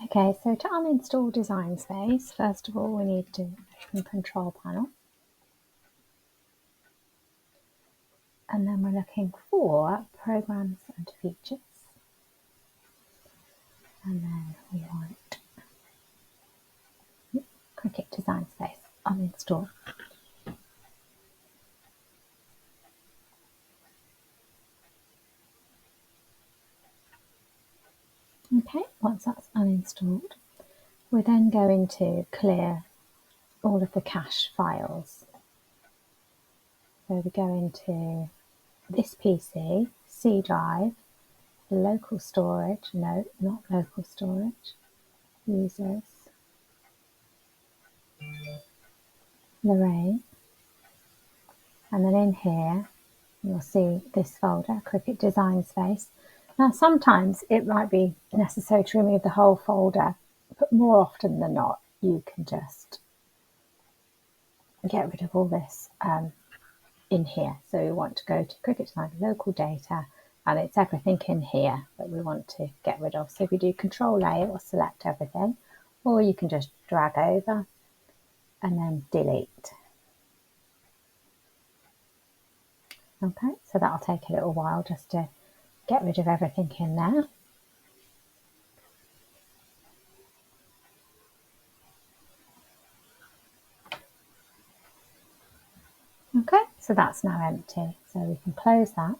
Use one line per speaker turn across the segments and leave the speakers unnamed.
Okay, so to uninstall Design Space, first of all we need to open Control Panel. And then we're looking for Programs and Features. And then we want Cricut Design Space, uninstall. Okay, once that's uninstalled, we're then going to clear all of the cache files. So we go into this PC, C drive, local storage, no, not local storage, users, Lorraine, and then in here you'll see this folder, Cricut Design Space. Now sometimes it might be necessary to remove the whole folder, but more often than not you can just get rid of all this in here. So we want to go to Cricut Design Local Data, and it's everything in here that we want to get rid of. So if you do Control A, it will select everything, or you can just drag over and then delete. Okay, so that'll take a little while just to get rid of everything in there. Okay, so that's now empty, so we can close that.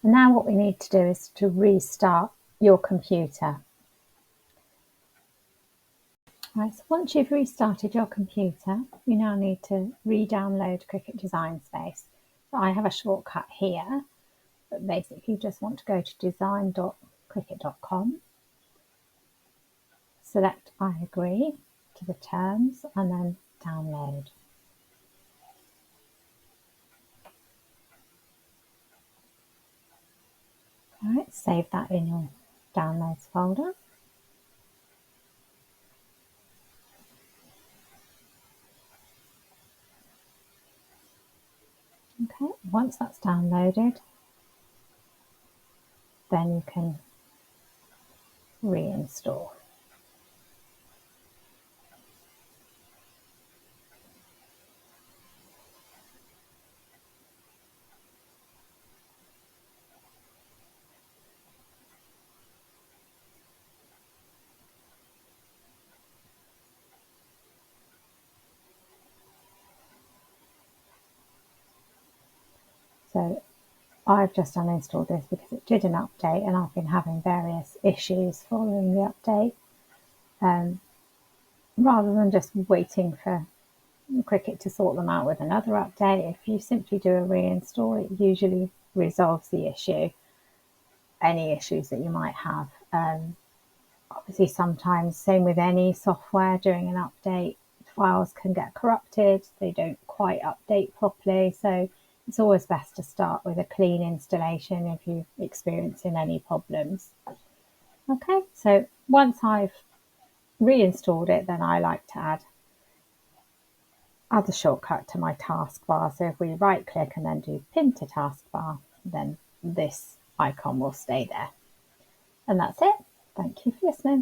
And now what we need to do is to restart your computer. Right, so once you've restarted your computer, you now need to re-download Cricut Design Space. So I have a shortcut here, but basically you just want to go to design.cricut.com, select I agree to the terms, and then download. All right, save that in your downloads folder. Okay, once that's downloaded, then you can reinstall. So I've just uninstalled this because it did an update and I've been having various issues following the update. Rather than just waiting for Cricut to sort them out with another update, if you simply do a reinstall, it usually resolves the issue, any issues that you might have. Obviously sometimes, same with any software, during an update, files can get corrupted, they don't quite update properly, so it's always best to start with a clean installation if you're experiencing any problems. Okay, so once I've reinstalled it, then I like to add a shortcut to my taskbar. So if we right click and then do pin to taskbar, then this icon will stay there. And that's it. Thank you for listening.